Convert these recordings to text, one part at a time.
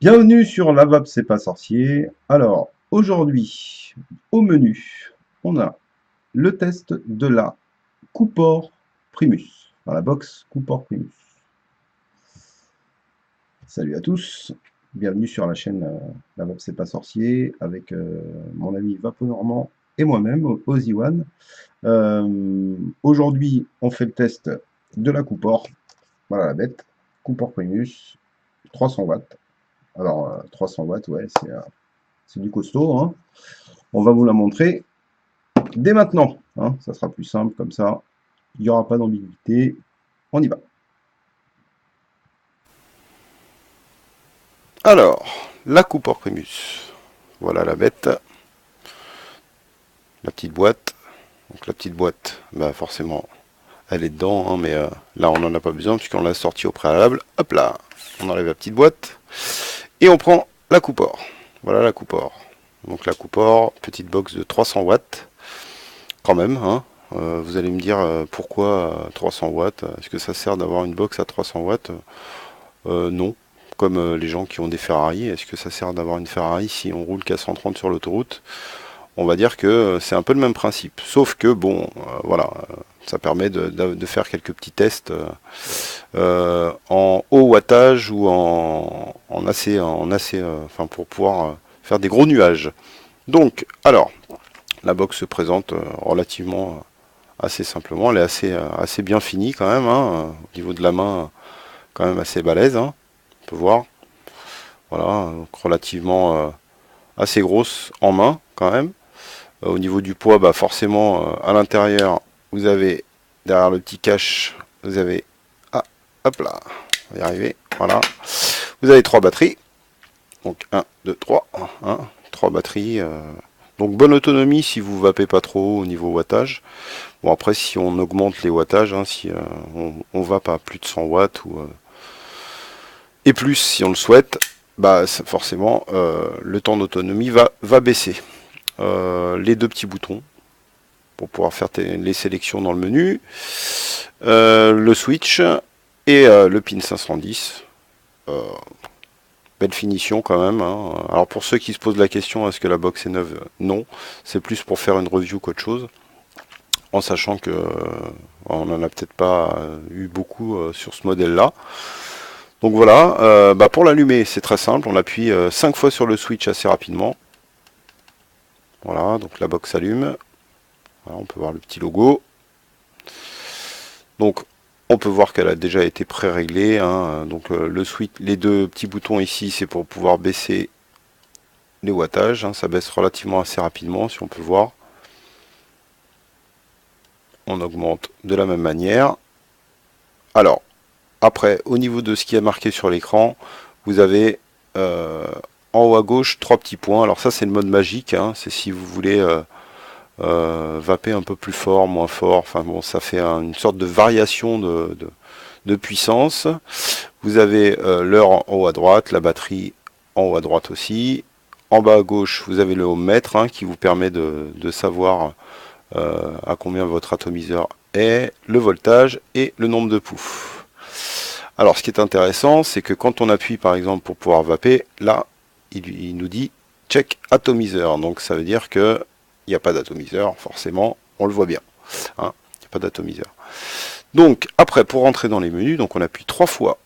Bienvenue sur La Vape, c'est pas sorcier. Alors, aujourd'hui, au menu, on a le test de la Coupor Primus, dans la box Coupor Primus. Salut à tous, bienvenue sur la chaîne La Vape, c'est pas sorcier, avec mon ami Vapo Normand et moi-même, Ozzy One. Aujourd'hui, on fait le test de la Coupor, voilà la bête, Coupor Primus, 300 watts. Alors, 300 watts, ouais, c'est du costaud, hein. On va vous la montrer dès maintenant, hein. Ça sera plus simple comme ça. Il n'y aura pas d'ambiguïté. On y va. Alors, la Cooper Primus. Voilà la bête. La petite boîte. Donc la petite boîte, bah forcément, elle est dedans, hein, mais là on n'en a pas besoin puisqu'on l'a sortie au préalable. Hop là, on enlève la petite boîte. Et on prend la Cooper. Voilà la Cooper. Donc la Cooper, petite box de 300 watts. Quand même, hein. Vous allez me dire pourquoi 300 watts. Est-ce que ça sert d'avoir une box à 300 watts? Non. Comme les gens qui ont des Ferrari, est-ce que ça sert d'avoir une Ferrari si on roule qu'à 130 sur l'autoroute? On va dire que c'est un peu le même principe. Sauf que, bon, voilà, ça permet de faire quelques petits tests en haut wattage ou enfin pour pouvoir faire des gros nuages. Donc, alors, la box se présente relativement assez simplement. Elle est assez bien finie quand même, hein, au niveau de la main, quand même assez balèze, hein, on peut voir. Voilà, donc relativement assez grosse en main quand même. Au niveau du poids, bah forcément, à l'intérieur, vous avez, derrière le petit cache, vous avez, ah, hop là, on va y arriver, voilà. Vous avez 3 batteries, donc 1, 2, 3, 3 batteries, donc bonne autonomie si vous vapez pas trop au niveau wattage. Bon après, si on augmente les wattages, hein, si on vape à plus de 100 watts, et plus si on le souhaite, bah forcément, le temps d'autonomie va baisser. Les deux petits boutons pour pouvoir faire les sélections dans le menu, le switch et le pin 510. Belle finition quand même, hein. Alors pour ceux qui se posent la question est-ce que la box est neuve, non, c'est plus pour faire une review qu'autre chose, en sachant que on n'en a peut-être pas eu beaucoup sur ce modèle là. Donc voilà, bah pour l'allumer c'est très simple, on appuie 5 fois sur le switch assez rapidement. Voilà, donc la box s'allume. Voilà, on peut voir le petit logo. Donc on peut voir qu'elle a déjà été pré-réglée, hein. Donc le switch, les deux petits boutons ici, c'est pour pouvoir baisser les wattages, hein. Ça baisse relativement assez rapidement, si on peut voir. On augmente de la même manière. Alors, après, au niveau de ce qui est marqué sur l'écran, vous avez en haut à gauche 3 petits points. Alors ça, c'est le mode magique, hein. C'est si vous voulez vaper un peu plus fort, moins fort. Enfin bon, ça fait une sorte de variation de puissance. Vous avez l'heure en haut à droite, la batterie en haut à droite aussi. En bas à gauche, vous avez le ohmmètre, hein, qui vous permet de savoir à combien votre atomiseur est, le voltage et le nombre de poufs. Alors ce qui est intéressant, c'est que quand on appuie par exemple pour pouvoir vaper, là, il nous dit check atomiseur. Donc ça veut dire que il n'y a pas d'atomiseur, forcément, on le voit bien, hein, il n'y a pas d'atomiseur. Donc après, pour rentrer dans les menus, donc on appuie 3 fois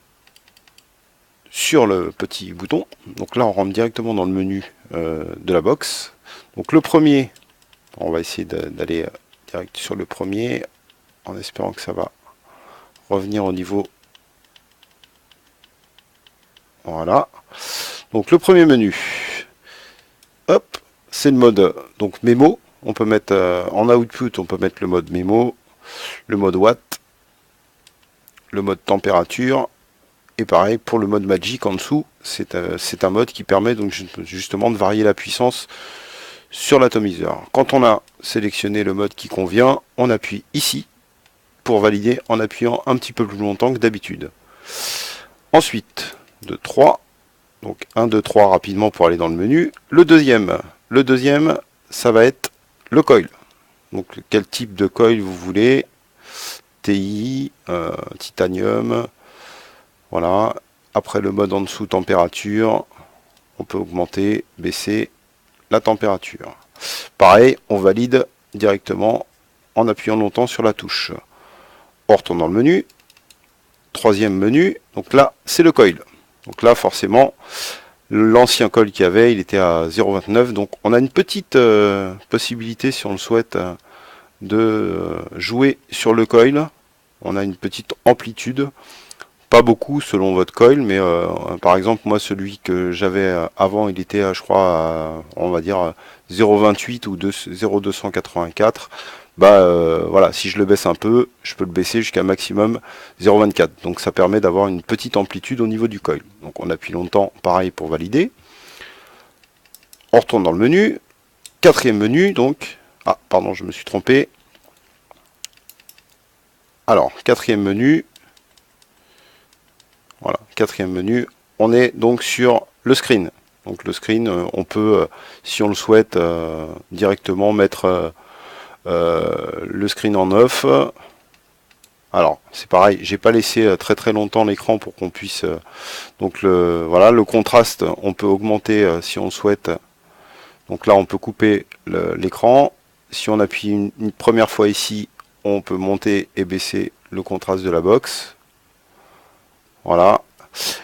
sur le petit bouton. Donc là, on rentre directement dans le menu de la box. Donc le premier, on va essayer d'aller direct sur le premier, en espérant que ça va revenir au niveau. Voilà. Donc le premier menu, hop, c'est le mode donc mémo. On peut mettre en output, on peut mettre le mode mémo, le mode watt, le mode température. Et pareil pour le mode Magic en dessous, c'est un mode qui permet donc justement de varier la puissance sur l'atomiseur. Quand on a sélectionné le mode qui convient, on appuie ici pour valider en appuyant un petit peu plus longtemps que d'habitude. Ensuite, de 3, donc 1, 2, 3 rapidement pour aller dans le menu. Le deuxième, ça va être le coil. Donc quel type de coil vous voulez, TI, titanium. Voilà. Après le mode en dessous, température. on peut augmenter, baisser la température. Pareil, on valide directement en appuyant longtemps sur la touche. On retourne dans le menu. Troisième menu, donc là, c'est le coil. Donc là, forcément, l'ancien coil qu'il y avait, il était à 0,29. Donc on a une petite possibilité, si on le souhaite, de jouer sur le coil. On a une petite amplitude. Pas beaucoup selon votre coil, mais par exemple, moi, celui que j'avais avant, il était, je crois, on va dire 0,28 ou 0,284. Bah voilà, si je le baisse un peu, je peux le baisser jusqu'à maximum 0,24. Donc ça permet d'avoir une petite amplitude au niveau du coil. Donc on appuie longtemps, pareil pour valider. On retourne dans le menu. Quatrième menu, donc. Ah, pardon, je me suis trompé. Alors, quatrième menu. Voilà, quatrième menu. On est donc sur le screen. Donc le screen, on peut, si on le souhaite, directement mettre le screen en off. Alors c'est pareil, j'ai pas laissé très longtemps l'écran pour qu'on puisse donc voilà, le contraste on peut augmenter si on le souhaite. Donc là on peut couper l'écran. Si on appuie une première fois ici, on peut monter et baisser le contraste de la box. Voilà.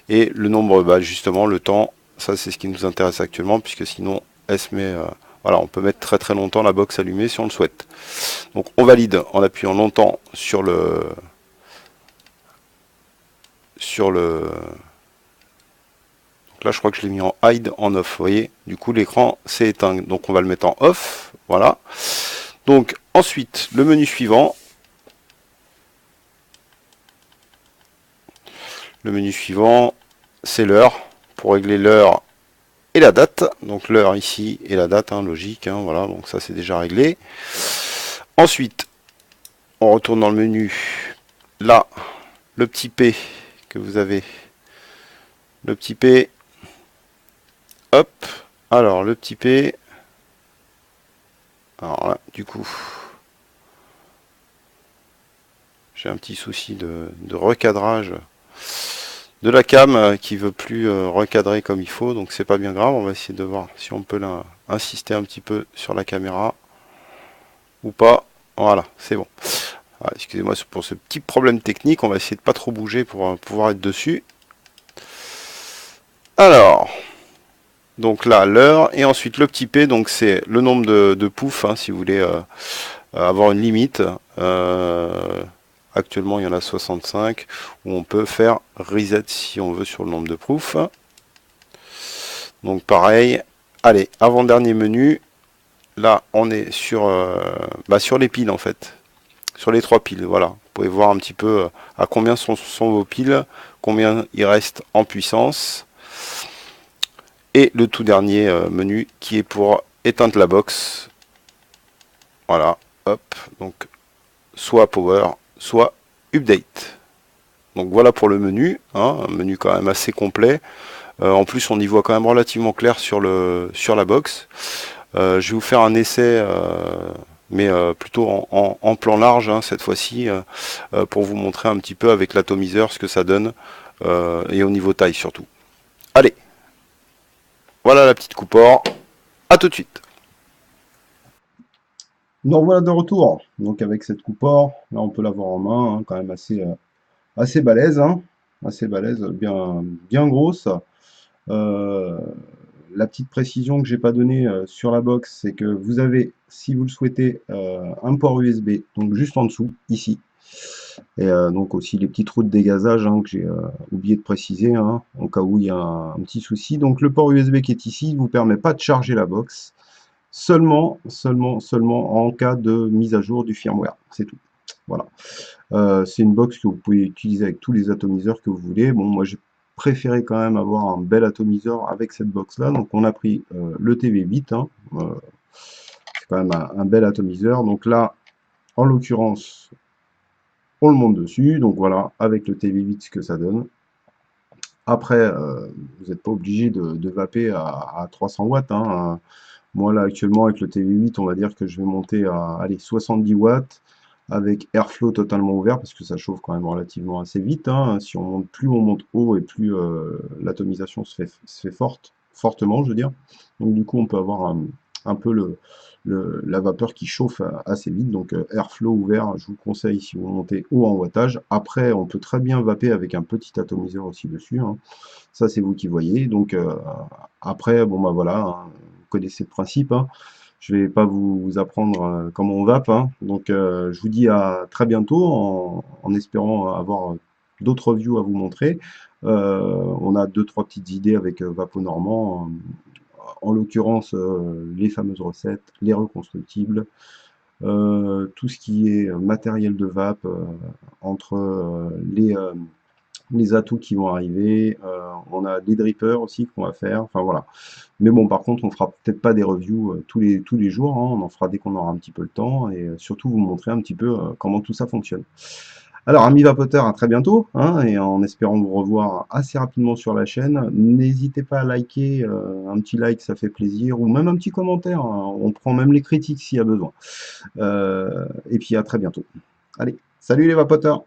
Et le nombre, bah, justement le temps, ça c'est ce qui nous intéresse actuellement, puisque sinon elle se met voilà, on peut mettre très longtemps la box allumée si on le souhaite. Donc on valide en appuyant longtemps sur le donc là je crois que je l'ai mis en hide en off, vous voyez, du coup l'écran s'est éteint, donc on va le mettre en off, voilà. Donc ensuite le menu suivant, c'est l'heure, pour régler l'heure et la date. Donc l'heure ici et la date, hein, logique, hein, voilà, donc ça c'est déjà réglé. Ensuite, on retourne dans le menu. Là, le petit P que vous avez. Le petit P. Hop. Alors, le petit P. Alors là, du coup, j'ai un petit souci de recadrage de la cam qui veut plus recadrer comme il faut, donc c'est pas bien grave. On va essayer de voir si on peut là insister un petit peu sur la caméra ou pas. Voilà, c'est bon. Ah, excusez-moi pour ce petit problème technique, on va essayer de pas trop bouger pour pouvoir être dessus. Alors, donc là l'heure, et ensuite le petit P, donc c'est le nombre de poufs, hein, si vous voulez avoir une limite. Actuellement il y en a 65, où on peut faire reset si on veut sur le nombre de poufs. Donc pareil, allez, avant-dernier menu, là on est sur, sur les piles en fait, sur les 3 piles, voilà. Vous pouvez voir un petit peu à combien sont vos piles, combien il reste en puissance. Et le tout dernier menu qui est pour éteindre la box. Voilà, hop, donc soit power, soit update. Donc voilà pour le menu, hein, un menu quand même assez complet. En plus on y voit quand même relativement clair sur la box. Je vais vous faire un essai, mais plutôt en plan large, hein, cette fois-ci, pour vous montrer un petit peu avec l'atomiseur ce que ça donne, et au niveau taille surtout. Allez, voilà la petite coupore, à tout de suite. Donc voilà de retour. Donc avec cette coupore, là on peut l'avoir en main, hein, quand même assez balèze, hein, assez balèze, bien grosse. Euh, la petite précision que j'ai pas donnée sur la box, c'est que vous avez, si vous le souhaitez, un port USB, donc juste en dessous, ici. Et donc aussi les petits trous de dégazage, hein, que j'ai oublié de préciser, hein, au cas où il y a un petit souci. Donc le port USB qui est ici ne vous permet pas de charger la box, seulement en cas de mise à jour du firmware. C'est tout. Voilà. C'est une box que vous pouvez utiliser avec tous les atomiseurs que vous voulez. Bon, moi j'ai préféré quand même avoir un bel atomiseur avec cette box là. Donc on a pris le TV8, hein. C'est quand même un bel atomiseur. Donc là, en l'occurrence, on le monte dessus. Donc voilà, avec le TV8 ce que ça donne. Après, vous n'êtes pas obligé de vaper à 300 watts, hein. Moi là actuellement avec le TV8, on va dire que je vais monter à allez, 70 watts avec airflow totalement ouvert parce que ça chauffe quand même relativement assez vite, hein. Si on monte, plus on monte haut et plus l'atomisation se fait forte. fortement, je veux dire. Donc du coup, on peut avoir un peu la vapeur qui chauffe assez vite. Donc airflow ouvert, je vous conseille si vous montez haut en wattage. Après, on peut très bien vaper avec un petit atomiseur aussi dessus, hein. Ça, c'est vous qui voyez. Donc après, bon bah voilà, hein, vous connaissez le principe, hein. Je vais pas vous apprendre comment on vape, hein. Donc je vous dis à très bientôt en espérant avoir d'autres reviews à vous montrer. On a deux, trois petites idées avec Vapo Normand, en l'occurrence les fameuses recettes, les reconstructibles, tout ce qui est matériel de vape entre les atouts qui vont arriver, on a des drippers aussi qu'on va faire, enfin voilà. Mais bon, par contre, on fera peut-être pas des reviews tous les jours, hein. On en fera dès qu'on aura un petit peu le temps, et surtout vous montrer un petit peu comment tout ça fonctionne. Alors, amis vapoteurs, à très bientôt, hein, et en espérant vous revoir assez rapidement sur la chaîne. N'hésitez pas à liker, un petit like, ça fait plaisir, ou même un petit commentaire, hein. On prend même les critiques s'il y a besoin. Et puis à très bientôt. Allez, salut les vapoteurs!